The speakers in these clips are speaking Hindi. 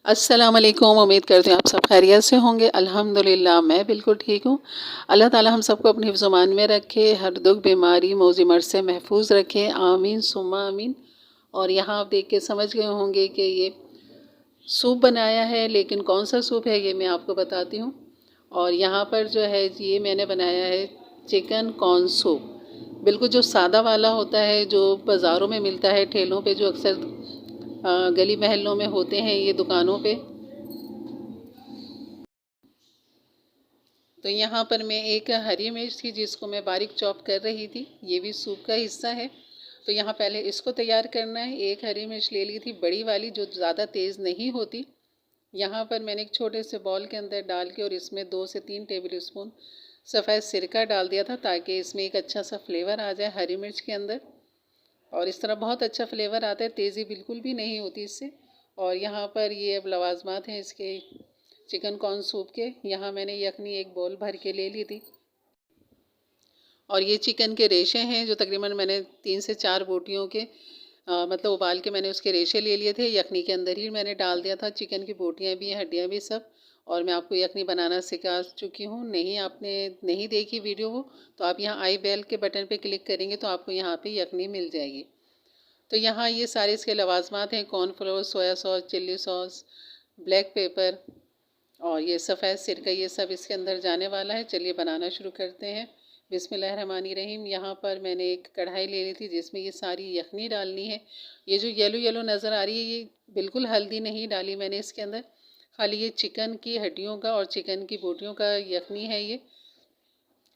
अस्सलाम वालेकुम। उम्मीद करते हैं आप सब खैरियत से होंगे। अल्हम्दुलिल्लाह मैं बिल्कुल ठीक हूँ। अल्लाह ताला हम सबको अपने हिफ्ज़ मान में रखे, हर दुख बीमारी मौजी मर्ज़ से महफूज रखे, आमीन सुम्मा आमीन। और यहाँ आप देख के समझ गए होंगे कि ये सूप बनाया है, लेकिन कौन सा सूप है ये मैं आपको बताती हूँ। और यहाँ पर जो है ये मैंने बनाया है चिकन कॉर्न सूप। बिल्कुल जो सादा वाला होता है, जो बाज़ारों में मिलता है ठेलों पे, जो अक्सर गली महलों में होते हैं ये दुकानों पे। तो यहाँ पर मैं एक हरी मिर्च थी जिसको मैं बारीक चॉप कर रही थी, ये भी सूप का हिस्सा है। तो यहाँ पहले इसको तैयार करना है। एक हरी मिर्च ले ली थी बड़ी वाली, जो ज़्यादा तेज़ नहीं होती। यहाँ पर मैंने एक छोटे से बॉल के अंदर डाल के और इसमें 2 से 3 टेबल स्पून सफ़ेद सिरका डाल दिया था, ताकि इसमें एक अच्छा सा फ्लेवर आ जाए हरी मिर्च के अंदर। और इस तरह बहुत अच्छा फ्लेवर आता है, तेज़ी बिल्कुल भी नहीं होती इससे। और यहाँ पर ये अब लवाजमात हैं इसके चिकन कॉर्न सूप के। यहाँ मैंने यखनी एक बोल भर के ले ली थी। और ये चिकन के रेशे हैं जो तकरीबन मैंने 3 से 4 बोटियों के मतलब उबाल के मैंने उसके रेशे ले लिए थे। यखनी के अंदर ही मैंने डाल दिया था। चिकन की बोटियाँ भी हैं, हड्डियाँ भी सब। और मैं आपको यखनी बनाना सिखा चुकी हूँ। नहीं आपने नहीं देखी वीडियो हो तो आप यहाँ आई बेल के बटन पे क्लिक करेंगे तो आपको यहाँ पे यखनी मिल जाएगी। तो यहाँ ये सारे इसके लवाजमात हैं, cornflour, soya sauce, chilli sauce, black pepper और ये सफ़ेद सिरका, ये सब इसके अंदर जाने वाला है। चलिए बनाना शुरू करते हैं। बिस्मिल्लाहिर्रहमानिर्रहीम। यहाँ पर मैंने एक कढ़ाई ले ली थी जिसमें ये सारी यखनी डालनी है। ये जो येलो येलो नज़र आ रही है ये बिल्कुल हल्दी नहीं डाली मैंने इसके अंदर, खाली ये चिकन की हड्डियों का और चिकन की बोटियों का यखनी है ये।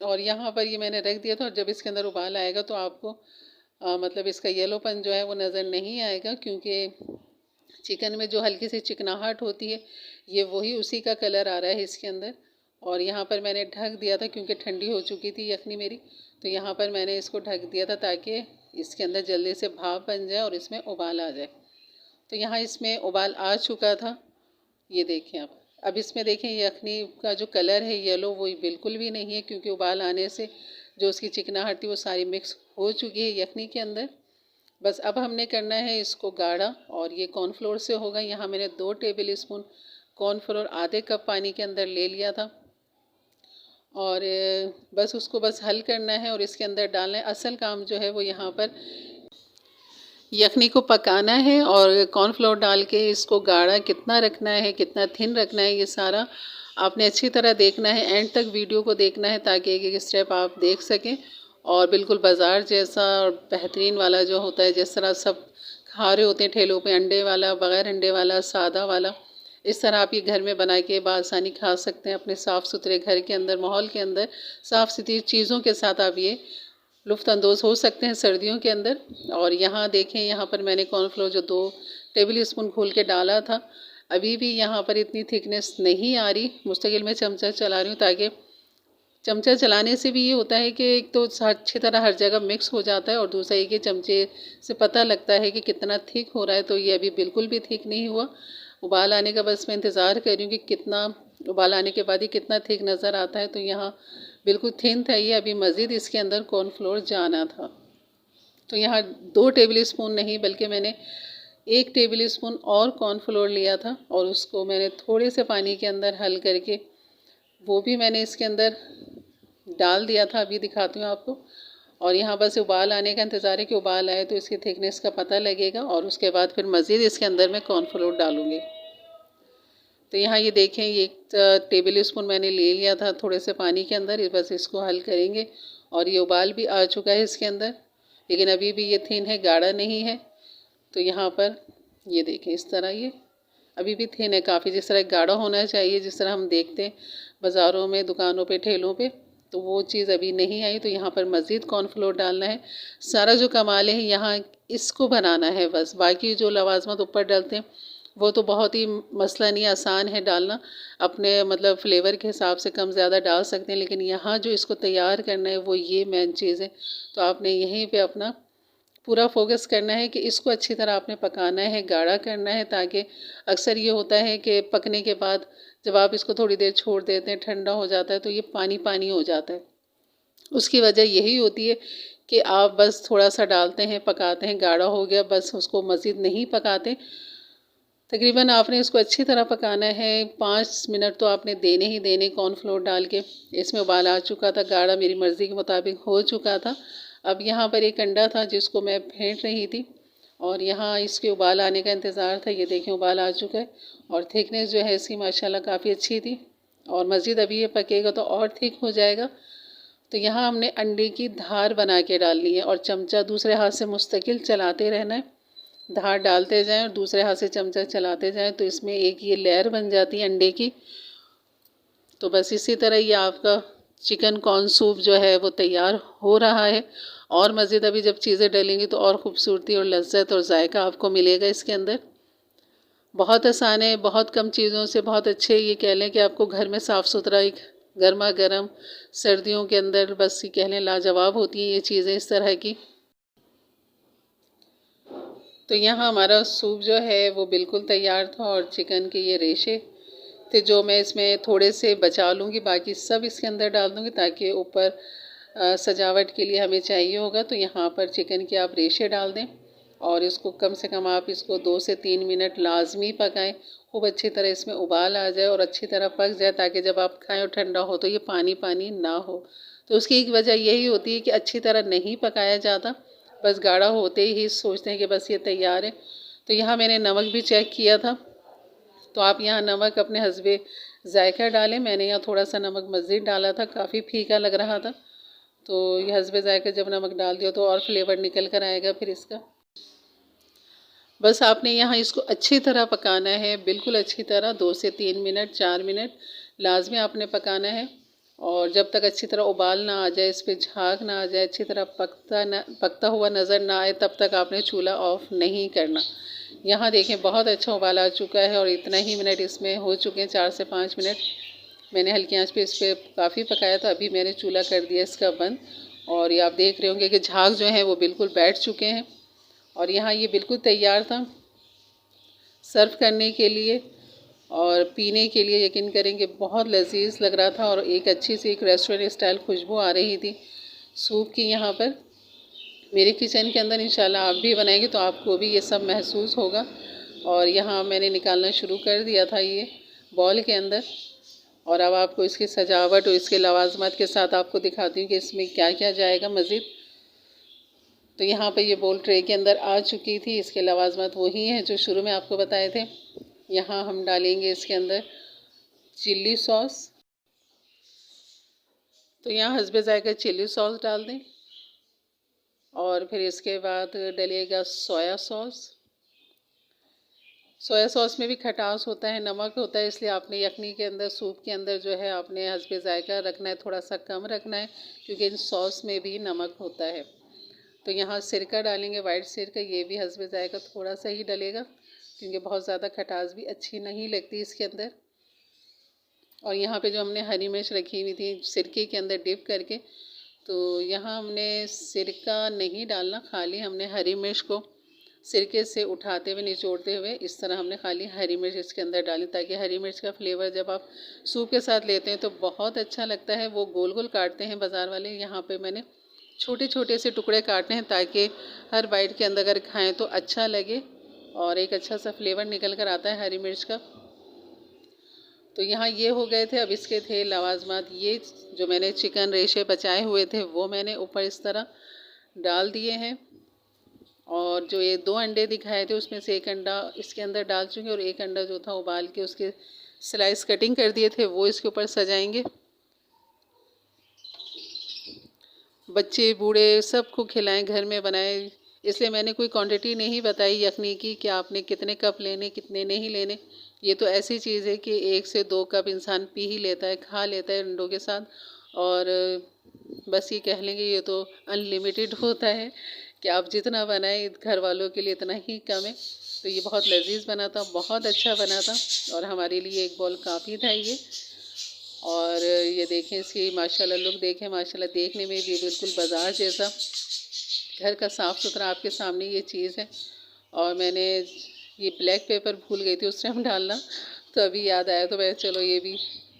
और यहाँ पर ये मैंने रख दिया था। और जब इसके अंदर उबाल आएगा तो आपको मतलब इसका येलोपन जो है वो नज़र नहीं आएगा, क्योंकि चिकन में जो हल्की सी चिकनाहट होती है ये वही उसी का कलर आ रहा है इसके अंदर। और यहाँ पर मैंने ढक दिया था क्योंकि ठंडी हो चुकी थी यखनी मेरी। तो यहाँ पर मैंने इसको ढक दिया था ताकि इसके अंदर जल्दी से भाप बन जाए और इसमें उबाल आ जाए। तो यहाँ इसमें उबाल आ चुका था, ये देखें आप। अब इसमें देखें यखनी का जो कलर है येलो वो बिल्कुल भी नहीं है, क्योंकि उबाल आने से जो उसकी चिकनाहट थी वो सारी मिक्स हो चुकी है यखनी के अंदर। बस अब हमने करना है इसको गाढ़ा, और ये कॉर्नफ्लोर से होगा। यहाँ मैंने 2 टेबल स्पून कॉर्नफ्लोर आधे कप पानी के अंदर ले लिया था। और बस उसको बस हल करना है और इसके अंदर डालना है। असल काम जो है वो यहाँ पर यखनी को पकाना है और कॉर्नफ्लोर डाल के इसको गाढ़ा कितना रखना है, कितना थिन रखना है, ये सारा आपने अच्छी तरह देखना है। एंड तक वीडियो को देखना है ताकि एक एक स्टेप आप देख सकें। और बिल्कुल बाज़ार जैसा और बेहतरीन वाला जो होता है, जिस तरह सब खा रहे होते हैं ठेलों पे, अंडे वाला, बग़ैर अंडे वाला, सादा वाला, इस तरह आप ये घर में बना के बआसानी खा सकते हैं अपने साफ़ सुथरे घर के अंदर, माहौल के अंदर। साफ़ सुथरी चीज़ों के साथ आप ये लुफ्त हो सकते हैं सर्दियों के अंदर। और यहाँ देखें, यहाँ पर मैंने कॉर्नफ्लोर जो 2 टेबल स्पून घोल के डाला था, अभी भी यहाँ पर इतनी थिकनेस नहीं आ रही। मुस्तकिल मैं चमचा चला रही हूँ, ताकि चमचा चलाने से भी ये होता है कि एक तो अच्छी तरह हर जगह मिक्स हो जाता है, और दूसरा ये कि चमचे से पता लगता है कि कितना थिक हो रहा है। तो ये अभी बिल्कुल भी थिक नहीं हुआ। उबाल आने का बस मैं इंतज़ार कर रही हूँ कि कितना उबाल आने के बाद ही कितना थिक नज़र आता है। तो यहाँ बिल्कुल थिन था ये, अभी मज़ीद इसके अंदर कॉर्नफ्लोर जाना था। तो यहाँ 2 टेबल स्पून नहीं बल्कि मैंने 1 टेबल स्पून और कॉर्नफ्लोर लिया था, और उसको मैंने थोड़े से पानी के अंदर हल करके वो भी मैंने इसके अंदर डाल दिया था। अभी दिखाती हूँ आपको। और यहाँ बस उबाल आने का इंतज़ार है कि उबाल आए तो इसकी थिकनेस का पता लगेगा, और उसके बाद फिर मज़ीद इसके अंदर मैं कॉर्नफ्लोर डालूँगी। तो यहाँ ये देखें, ये 1 टेबल स्पून मैंने ले लिया था थोड़े से पानी के अंदर। बस इसको हल करेंगे। और ये उबाल भी आ चुका है इसके अंदर, लेकिन अभी भी ये थिन है, गाढ़ा नहीं है। तो यहाँ पर ये देखें, इस तरह ये अभी भी थिन है काफ़ी, जिस तरह गाढ़ा होना चाहिए, जिस तरह हम देखते हैं बाज़ारों में, दुकानों पे, ठेलों पे, तो वो चीज़ अभी नहीं आई। तो यहाँ पर मज़ीद कॉर्नफ्लोर डालना है। सारा जो कमाल है यहाँ इसको बनाना है बस। बाकी जो लवाजमत ऊपर डालते हैं वो तो बहुत ही मसला नहीं, आसान है डालना। अपने मतलब फ्लेवर के हिसाब से कम ज़्यादा डाल सकते हैं, लेकिन यहाँ जो इसको तैयार करना है वो ये मेन चीज़ है। तो आपने यहीं पे अपना पूरा फोकस करना है कि इसको अच्छी तरह आपने पकाना है, गाढ़ा करना है। ताकि अक्सर ये होता है कि पकने के बाद जब आप इसको थोड़ी देर छोड़ देते हैं, ठंडा हो जाता है, तो ये पानी पानी हो जाता है। उसकी वजह यही होती है कि आप बस थोड़ा सा डालते हैं, पकाते हैं, गाढ़ा हो गया, बस उसको मज़ीद नहीं पकाते। तकरीबन आपने इसको अच्छी तरह पकाना है। 5 मिनट तो आपने देने ही देने कॉर्नफ्लोर डाल के। इसमें उबाल आ चुका था, गाढ़ा मेरी मर्ज़ी के मुताबिक हो चुका था। अब यहाँ पर एक अंडा था जिसको मैं फेंट रही थी और यहाँ इसके उबाल आने का इंतज़ार था। ये देखें उबाल आ चुका है और थिकनेस जो है इसकी माशाल्लाह काफ़ी अच्छी थी और मज़ीद अभी ये पकेगा तो और थिक हो जाएगा। तो यहाँ हमने अंडे की धार बना के डालनी है और चमचा दूसरे हाथ से मुस्तकिल चलाते रहना है। धार डालते जाएं और दूसरे हाथ से चमचा चलाते जाएं तो इसमें एक ये लेयर बन जाती है अंडे की। तो बस इसी तरह ये आपका चिकन कॉर्न सूप जो है वो तैयार हो रहा है। और मज़ीद अभी जब चीज़ें डलेंगी तो और ख़ूबसूरती और लज्जत और जायका आपको मिलेगा इसके अंदर। बहुत आसान है, बहुत कम चीज़ों से बहुत अच्छे, ये कह लें कि आपको घर में साफ़ सुथरा एक गर्मा गर्म सर्दियों के अंदर बस ये कह लें लाजवाब होती हैं ये चीज़ें इस तरह की। तो यहाँ हमारा सूप जो है वो बिल्कुल तैयार था और चिकन के ये रेशे थे जो मैं इसमें थोड़े से बचा लूँगी, बाकी सब इसके अंदर डाल दूँगी ताकि ऊपर सजावट के लिए हमें चाहिए होगा। तो यहाँ पर चिकन के आप रेशे डाल दें और इसको कम से कम आप इसको 2 से 3 मिनट लाजमी पकाएं। खूब अच्छी तरह इसमें उबाल आ जाए और अच्छी तरह पक जाए ताकि जब आप खाएं और ठंडा हो तो ये पानी पानी ना हो। तो उसकी एक वजह यही होती है कि अच्छी तरह नहीं पकाया जाता, बस गाढ़ा होते ही सोचते हैं कि बस ये तैयार है। तो यहाँ मैंने नमक भी चेक किया था, तो आप यहाँ नमक अपने हस्बे जायका डालें। मैंने यहाँ थोड़ा सा नमक मज़ीद डाला था, काफ़ी फीका लग रहा था। तो ये हस्बे जायका जब नमक डाल दिया तो और फ्लेवर निकल कर आएगा फिर इसका। बस आपने यहाँ इसको अच्छी तरह पकाना है, बिल्कुल अच्छी तरह 2 से 3 मिनट 4 मिनट लाजमी आपने पकाना है। और जब तक अच्छी तरह उबाल ना आ जाए, इस पर झाग ना आ जाए, अच्छी तरह पकता हुआ नज़र ना आए, तब तक आपने चूल्हा ऑफ नहीं करना। यहाँ देखें बहुत अच्छा उबाल आ चुका है और इतना ही मिनट इसमें हो चुके हैं, 4 से 5 मिनट। मैंने हल्की आंच पे इस पर काफ़ी पकाया था। अभी मैंने चूल्हा कर दिया इसका बंद और ये आप देख रहे होंगे कि झाग जो है वो बिल्कुल बैठ चुके हैं और यहाँ ये बिल्कुल तैयार था सर्व करने के लिए और पीने के लिए। यकीन करेंगे बहुत लजीज लग रहा था और एक अच्छी सी एक रेस्टोरेंट स्टाइल खुशबू आ रही थी सूप की। यहाँ पर मेरे किचन के अंदर इंशाल्लाह आप भी बनाएंगे तो आपको भी ये सब महसूस होगा। और यहाँ मैंने निकालना शुरू कर दिया था ये बॉल के अंदर और अब आपको इसकी सजावट और इसके लवाजमात के साथ आपको दिखाती हूँ कि इसमें क्या क्या जाएगा मज़ीद। तो यहाँ पे ये बोल ट्रे के अंदर आ चुकी थी। इसके लवाजमात वही हैं जो शुरू में आपको बताए थे। यहाँ हम डालेंगे इसके अंदर चिल्ली सॉस, तो यहाँ हस्बे जायका चिल्ली सॉस डाल दें और फिर इसके बाद डलेगा सोया सॉस। सोया सॉस में भी खटास होता है, नमक होता है, इसलिए आपने यखनी के अंदर सूप के अंदर जो है आपने हस्बे जायका रखना है, थोड़ा सा कम रखना है क्योंकि इन सॉस में भी नमक होता है। तो यहाँ सिरका डालेंगे, वाइट सिरका, ये भी हस्बे जायका थोड़ा सा ही डलेगा क्योंकि बहुत ज़्यादा खटास भी अच्छी नहीं लगती इसके अंदर। और यहाँ पे जो हमने हरी मिर्च रखी हुई थी सिरके के अंदर डिप करके, तो यहाँ हमने सिरका नहीं डालना, खाली हमने हरी मिर्च को सिरके से उठाते हुए निचोड़ते हुए इस तरह हमने खाली हरी मिर्च इसके अंदर डाली ताकि हरी मिर्च का फ्लेवर जब आप सूप के साथ लेते हैं तो बहुत अच्छा लगता है। वो गोल गोल काटते हैं बाज़ार वाले, यहाँ पे मैंने छोटे छोटे से टुकड़े काटने हैं ताकि हर बाइट के अंदर अगर खाएं तो अच्छा लगे और एक अच्छा सा फ्लेवर निकल कर आता है हरी मिर्च का। तो यहाँ ये हो गए थे। अब इसके थे लवाजमात, ये जो मैंने चिकन रेशे बचाए हुए थे वो मैंने ऊपर इस तरह डाल दिए हैं और जो ये 2 अंडे दिखाए थे उसमें से एक अंडा इसके अंदर डाल चुके और एक अंडा जो था उबाल के उसके स्लाइस कटिंग कर दिए थे वो इसके ऊपर सजाएंगे। बच्चे बूढ़े सबको खिलाएं, घर में बनाएं, इसलिए मैंने कोई क्वांटिटी नहीं बताई यखनी की कि आपने कितने कप लेने कितने नहीं लेने। ये तो ऐसी चीज़ है कि 1 से 2 कप इंसान पी ही लेता है, खा लेता है अंडों के साथ। और बस ये कह लेंगे ये तो अनलिमिटेड होता है कि आप जितना बनाएं घर वालों के लिए इतना ही कम है। तो ये बहुत लजीज बना था, बहुत अच्छा बना था और हमारे लिए एक बॉल काफ़ी था ये। और ये देखें इसकी माशाल्लाह लुक देखें, माशाल्लाह देखने में भी बिल्कुल बाज़ार जैसा, घर का साफ़ सुथरा आपके सामने ये चीज़ है। और मैंने ये ब्लैक पेपर भूल गई थी उस टाइम डालना, तो अभी याद आया तो मैं चलो ये भी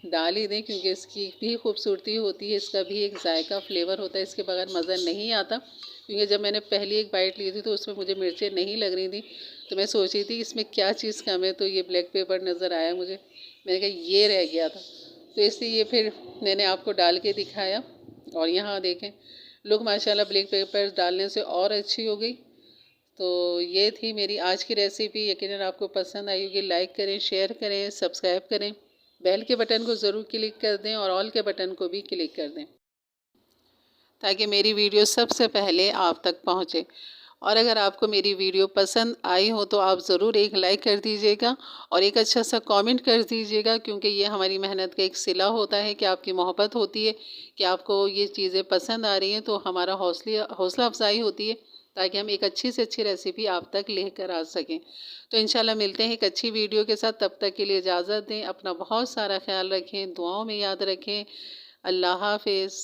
डाल ही दें क्योंकि इसकी भी खूबसूरती होती है, इसका भी एक जायका फ्लेवर होता है, इसके बगैर मज़ा नहीं आता। क्योंकि जब मैंने पहली एक बाइट ली थी तो उसमें मुझे मिर्चें नहीं लग रही थी, तो मैं सोच रही थी इसमें क्या चीज़ कम है, तो ये ब्लैक पेपर नज़र आया मुझे। मैंने कहा ये रह गया था, तो इसलिए ये फिर मैंने आपको डाल के दिखाया। और यहाँ देखें, लुक माशाल्लाह ब्लैक पेपर डालने से और अच्छी हो गई। तो ये थी मेरी आज की रेसिपी। यकीनन आपको पसंद आई होगी। लाइक करें, शेयर करें, सब्सक्राइब करें, बेल के बटन को ज़रूर क्लिक कर दें और ऑल के बटन को भी क्लिक कर दें, ताकि मेरी वीडियो सबसे पहले आप तक पहुँचे। और अगर आपको मेरी वीडियो पसंद आई हो तो आप ज़रूर एक लाइक कर दीजिएगा और एक अच्छा सा कमेंट कर दीजिएगा, क्योंकि ये हमारी मेहनत का एक सिला होता है कि आपकी मोहब्बत होती है कि आपको ये चीज़ें पसंद आ रही हैं, तो हमारा हौसला अफजाई होती है, ताकि हम एक अच्छी से अच्छी रेसिपी आप तक लेकर आ सकें। तो इंशाल्लाह मिलते हैं एक अच्छी वीडियो के साथ। तब तक के लिए इजाज़त दें। अपना बहुत सारा ख्याल रखें, दुआओं में याद रखें। अल्लाह हाफिज़।